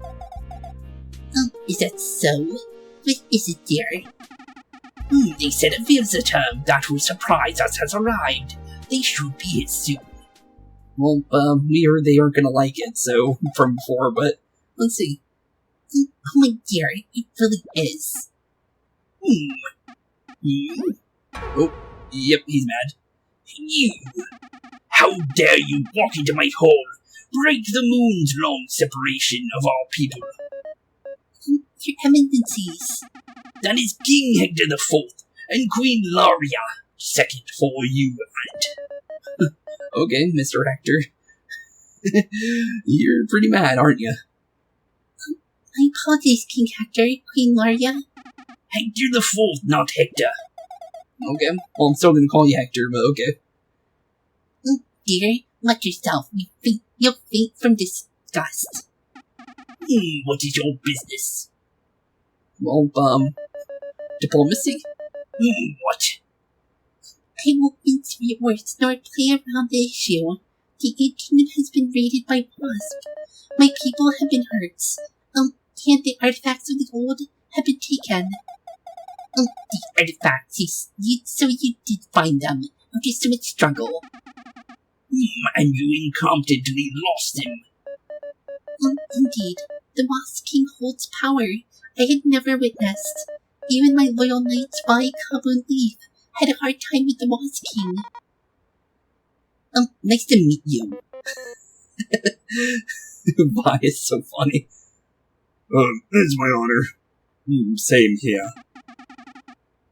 Oh, is that so? What is it, dear? They said a visitor that will surprise us has arrived. They should be here soon. Well, we heard they aren't gonna like it, so, from before, but let's see. Oh my dear, it really is. Hmm? Oh, yep, he's mad. You! How dare you walk into my hall, break the moon's long separation of our people? Your Eminencies. That is King Hector the Fourth and Queen Laria, second for you and... Okay, Mr. Hector. You're pretty mad, aren't you? I apologize, King Hector, Queen Laria. Hector the Fourth, not Hector. Okay, well, I'm still gonna call you Hector, but okay. Dear, let yourself. You'll faint from disgust. What is your business? Well, diplomacy? What? I won't mince words nor play around the issue. The Ant Kingdom has been raided by wasps. My people have been hurt. And the artifacts of the gold have been taken. The artifacts, so you did find them after so much struggle. And you incompetently lost him. Indeed, the Wasp King holds power I had never witnessed. Even my loyal knights, Kabbu and Leif, had a hard time with the Wasp King. Nice to meet you. Why, it's so funny. It's my honor. Same here.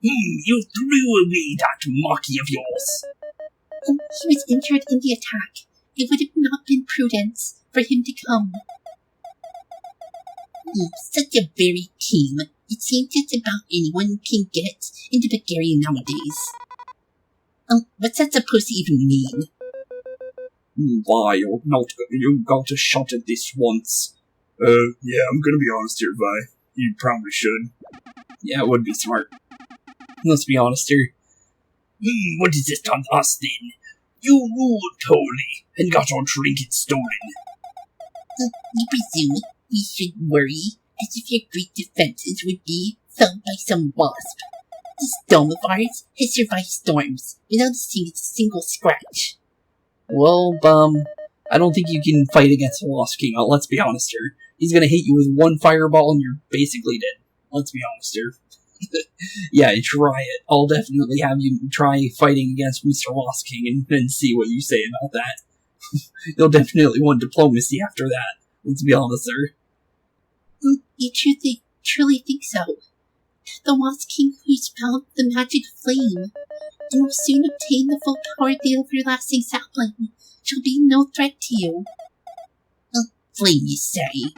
You threw away that monkey of yours. He was injured in the attack. It would have not been prudent for him to come. Such a varied team. It seems just about anyone can get into Bugaria nowadays. What's that supposed to even mean? Vi, you got a shot at this once. Yeah, I'm gonna be honest here, Vi. You probably should. Yeah, it would be smart. Let's be honest here. What is this on us then? You ruled totally and got our trinkets stolen. You presume we should worry as if your great defenses would be felled by some wasp. This dome of ours has survived storms without seeing a single scratch. Well, I don't think you can fight against the Wasp King. Let's be honest here. He's gonna hit you with one fireball and you're basically dead. Let's be honest here. Yeah, try it. I'll definitely have you try fighting against Mr. Wasp King and see what you say about that. You'll definitely want diplomacy after that. Let's be honest, sir. You truly think so? The Wasp King who's found the magic flame and will soon obtain the full power of the Everlasting Sapling shall be no threat to you. Flame, you say?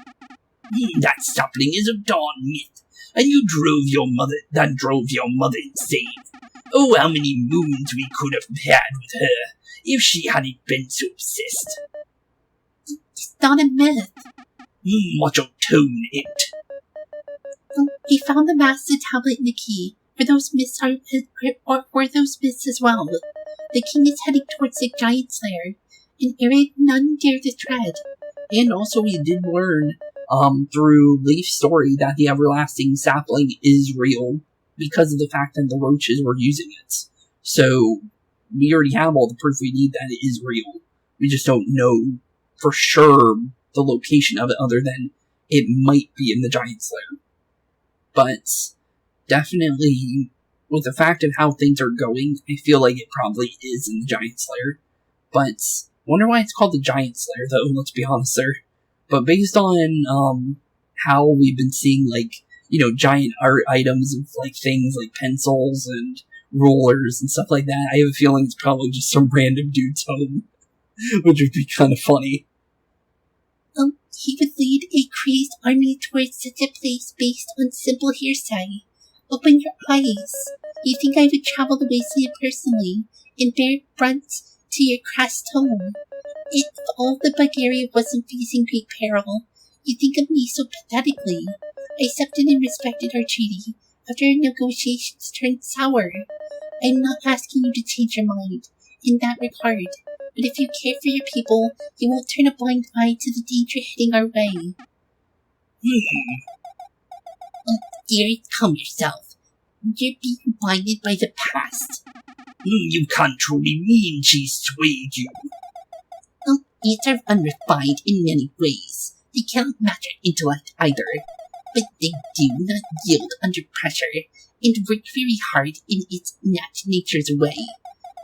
That sapling is a darn myth, and you drove your mother insane. Oh, how many moons we could have had with her if she hadn't been so obsessed. It's not a myth. Watch your tone, it. We found the master tablet and the key. For those myths those myths as well. The king is heading towards the giant slayer, an area none dare to tread. And also we did learn, through Leif's story that the Everlasting Sapling is real because of the fact that the roaches were using it. So, we already have all the proof we need that it is real. We just don't know for sure the location of it other than it might be in the giant slayer. But definitely, with the fact of how things are going, I feel like it probably is in the giant slayer. But wonder why it's called the giant slayer, though. Let's be honest, sir. But based on how we've been seeing, like, you know, giant art items of like things like pencils and rulers and stuff like that, I have a feeling it's probably just some random dude's home, which would be kind of funny. He would lead a crazed army towards such a place based on simple hearsay. Open your eyes. You think I would travel the ways of you personally and bear brunt to your crashed home? If all the Bugaria wasn't facing great peril, you think of me so pathetically. I accepted and respected our treaty after our negotiations turned sour. I'm not asking you to change your mind in that regard, but if you care for your people, you won't turn a blind eye to the danger heading our way. Dear, calm yourself. You're being blinded by the past. You can't truly mean she swayed you. Ants are unrefined in many ways. They cannot match our intellect either. but they do not yield under pressure and work very hard in its nature's way.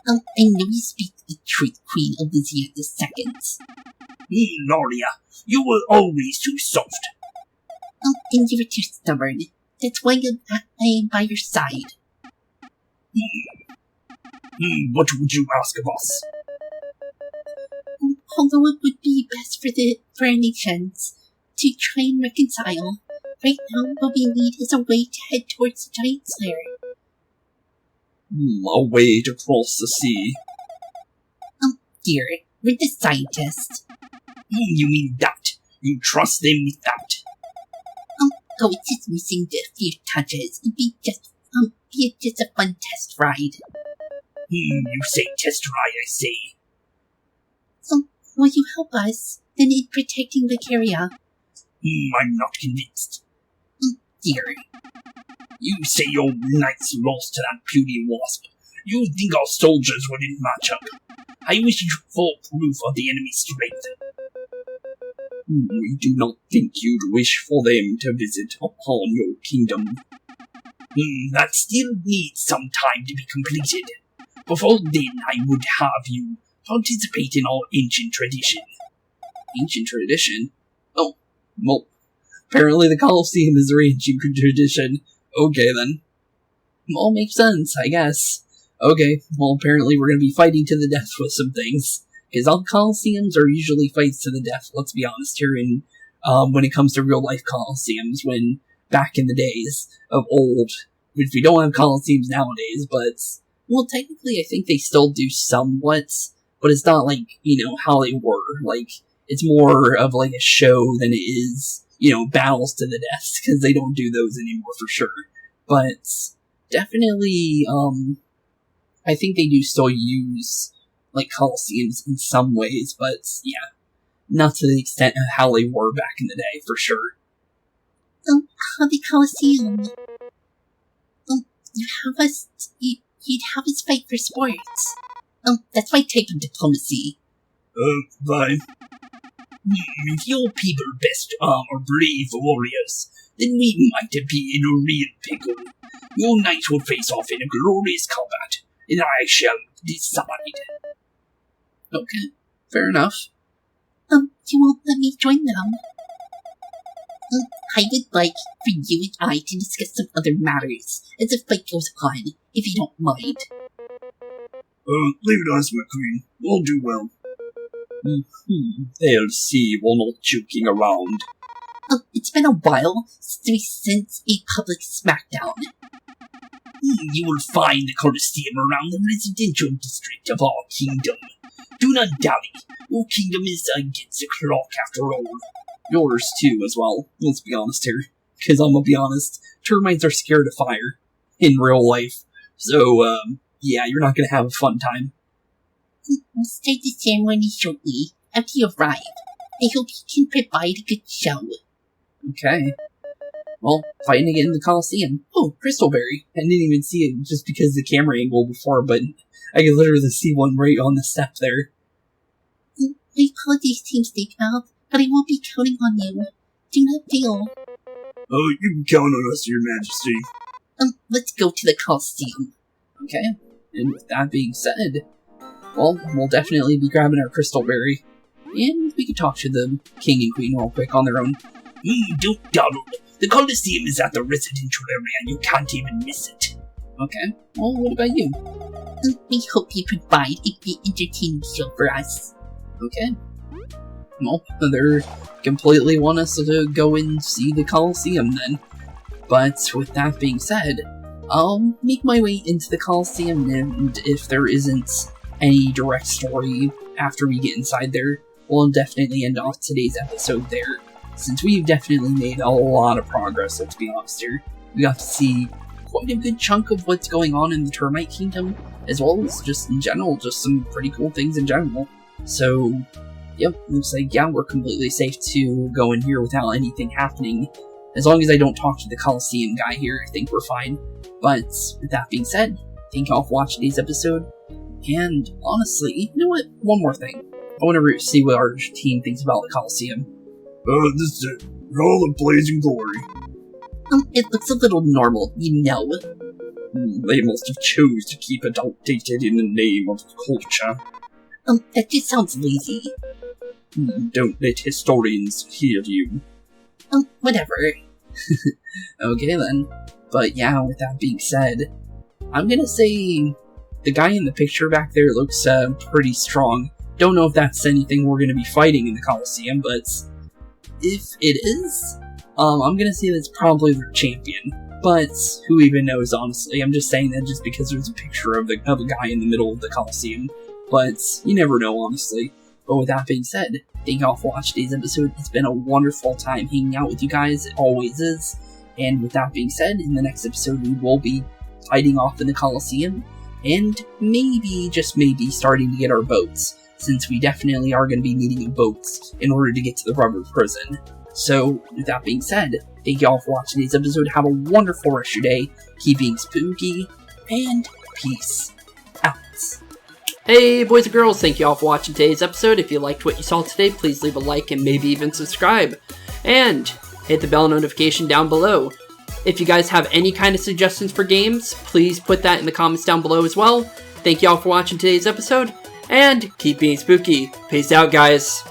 I know you speak the truth, Queen Elysia II. Narnia, you were always too soft. And you were too stubborn. That's why I am by your side. What would you ask of us? Although it would be best for our nations to try and reconcile, right now what we need is a way to head towards the giant slayer. A way to cross the sea. Dear, we're the scientists. You mean that? You trust them with that? It's just missing the few touches. It'd be just a fun test ride. You say test ride, I say. So, will you help us then in protecting Bugaria? I'm not convinced. Dear. You say your knights lost to that puny wasp. You think our soldiers wouldn't match up. I wish you'd full proof of the enemy's strength. We do not think you'd wish for them to visit upon your kingdom. That still needs some time to be completed. Before then, I would have you participate in our ancient tradition. Ancient tradition? Oh, well, apparently the Colosseum is their ancient tradition. Okay, then. All makes sense, I guess. Okay, well, apparently we're gonna be fighting to the death with some things. Because all Colosseums are usually fights to the death, let's be honest here, in, when it comes to real-life Colosseums, when, back in the days of old, which we don't have Colosseums nowadays, but, well, technically I think they still do somewhat, but it's not like, how they were. Like, it's more of like a show than it is, battles to the death, because they don't do those anymore for sure. But, definitely, I think they do still use, like, Colosseums in some ways, but, yeah, not to the extent of how they were back in the day, for sure. How the Colosseum? You'd have us fight for sports. That's my type of diplomacy. Fine. If your people are brave warriors, then we might be in a real pickle. Your knights will face off in a glorious combat, and I shall decide. Okay, fair enough. You won't let me join them. I would like for you and I to discuss some other matters as the fight goes on, if you don't mind. Leave it us, my queen. We'll do well. They'll see we're not joking around. It's been a while since we sent a public smackdown. You will find the Colosseum around the residential district of our kingdom. Do not dally. Your kingdom is against the clock after all. Yours too, as well. Let's be honest here. Because I'm gonna be honest, termites are scared of fire. In real life. So, yeah, you're not gonna have a fun time. We'll start the ceremony shortly, after you arrive. I hope you can provide a good show. Okay. Well, fighting again in the Colosseum. Oh, Crystalberry. I didn't even see it just because of the camera angle before, but I could literally see one right on the step there. My apologies, Team Steakmouth, but I won't be counting on you. Do not fail. You can count on us, Your Majesty. Let's go to the Colosseum. Okay, and with that being said, well, we'll definitely be grabbing our Crystalberry, and we can talk to the King and Queen real quick on their own. Don't dawdle. The Colosseum is at the residential area and you can't even miss it. Okay, well, what about you? We hope you provide a great entertaining show for us. Okay. Well, they're completely want us to go and see the Colosseum then. But with that being said, I'll make my way into the Colosseum, and if there isn't any direct story after we get inside there, we'll definitely end off today's episode there, since we've definitely made a lot of progress, let's be honest here. We got to see quite a good chunk of what's going on in the Termite Kingdom, as well as just in general, just some pretty cool things in general. So, yep, looks like, yeah, we're completely safe to go in here without anything happening. As long as I don't talk to the Colosseum guy here, I think we're fine. But, with that being said, thank y'all for watching today's episode. And, honestly, you know what? One more thing. I want to see what our team thinks about the Colosseum. This is it. All the blazing glory. It looks a little normal, you know. They must have chose to keep it outdated in the name of culture. That just sounds lazy. Don't let historians hear you. Whatever. Okay then. But yeah, with that being said, I'm gonna say the guy in the picture back there looks pretty strong. Don't know if that's anything we're gonna be fighting in the Coliseum, but if it is, I'm gonna say that's probably their champion. But who even knows, honestly? I'm just saying that just because there's a picture of a guy in the middle of the Coliseum. But you never know, honestly. But with that being said, thank y'all for watching today's episode. It's been a wonderful time hanging out with you guys. It always is. And with that being said, in the next episode we will be fighting off in the Coliseum. And maybe, just maybe, starting to get our boats. Since we definitely are going to be needing boats in order to get to the rubber prison. So, with that being said, thank y'all for watching today's episode. Have a wonderful rest of your day. Keep being spooky. And peace out. Hey boys and girls, thank you all for watching today's episode. If you liked what you saw today, please leave a like and maybe even subscribe. And hit the bell notification down below. If you guys have any kind of suggestions for games, please put that in the comments down below as well. Thank you all for watching today's episode, and keep being spooky. Peace out, guys.